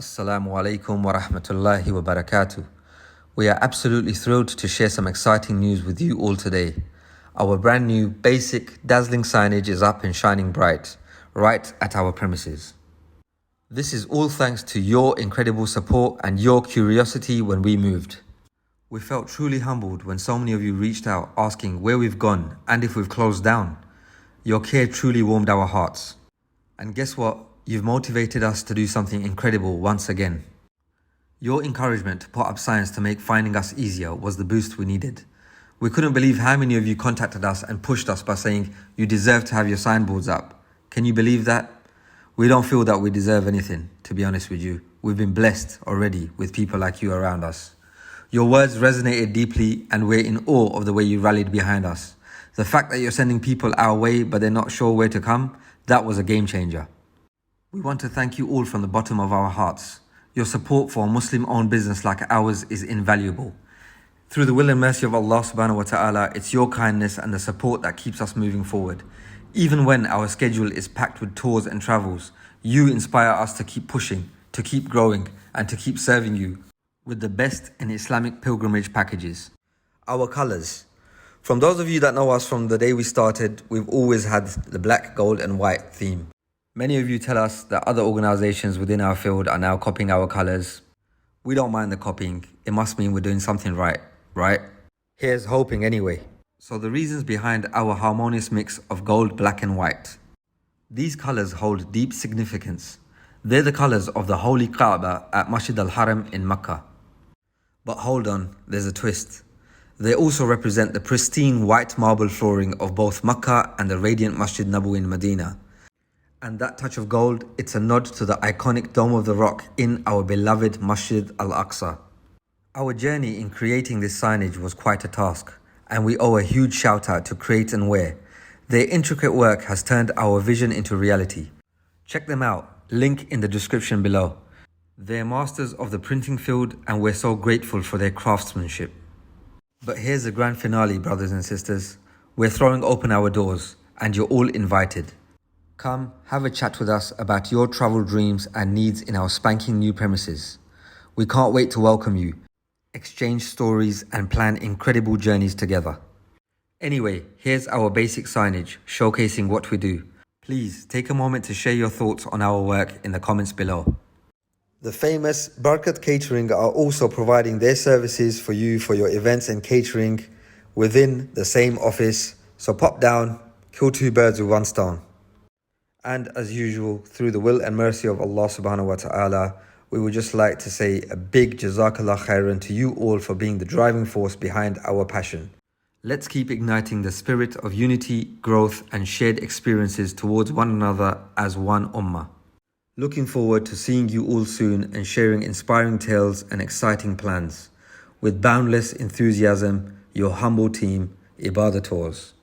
Assalamu alaikum wa rahmatullahi wa barakatuh. We are absolutely thrilled to share some exciting news with you all today. Our brand new, basic, dazzling signage is up and shining bright, right at our premises. This is all thanks to your incredible support and your curiosity when we moved. We felt truly humbled when so many of you reached out asking where we've gone and if we've closed down. Your care truly warmed our hearts. And guess what? You've motivated us to do something incredible once again. Your encouragement to put up signs to make finding us easier was the boost we needed. We couldn't believe how many of you contacted us and pushed us by saying you deserve to have your signboards up. Can you believe that? We don't feel that we deserve anything, to be honest with you. We've been blessed already with people like you around us. Your words resonated deeply and we're in awe of the way you rallied behind us. The fact that you're sending people our way but they're not sure where to come, that was a game changer. We want to thank you all from the bottom of our hearts. Your support for a Muslim-owned business like ours is invaluable. Through the will and mercy of Allah subhanahu wa ta'ala, it's your kindness and the support that keeps us moving forward. Even when our schedule is packed with tours and travels, you inspire us to keep pushing, to keep growing, and to keep serving you with the best in Islamic pilgrimage packages. Our colours. From those of you that know us from the day we started, we've always had the black, gold and white theme. Many of you tell us that other organizations within our field are now copying our colors. We don't mind the copying. It must mean we're doing something right? Here's hoping anyway. So the reasons behind our harmonious mix of gold, black and white. These colors hold deep significance. They're the colors of the holy Kaaba at Masjid al-Haram in Mecca. But hold on, there's a twist. They also represent the pristine white marble flooring of both Mecca and the radiant Masjid Nabawi in Medina. And that touch of gold, it's a nod to the iconic Dome of the Rock in our beloved Masjid al-Aqsa. Our journey in creating this signage was quite a task, and we owe a huge shout out to Createnwear. Their intricate work has turned our vision into reality. Check them out, link in the description below. They're masters of the printing field and we're so grateful for their craftsmanship. But here's the grand finale, brothers and sisters. We're throwing open our doors and you're all invited. Come, have a chat with us about your travel dreams and needs in our spanking new premises. We can't wait to welcome you, exchange stories and plan incredible journeys together. Anyway, here's our basic signage showcasing what we do. Please take a moment to share your thoughts on our work in the comments below. The famous Barkat Catering are also providing their services for you for your events and catering within the same office. So pop down, kill two birds with one stone. And as usual, through the will and mercy of Allah subhanahu wa ta'ala, we would just like to say a big Jazakallah khairan to you all for being the driving force behind our passion. Let's keep igniting the spirit of unity, growth and shared experiences towards one another as one ummah. Looking forward to seeing you all soon and sharing inspiring tales and exciting plans. With boundless enthusiasm, your humble team, Ibadah Tours.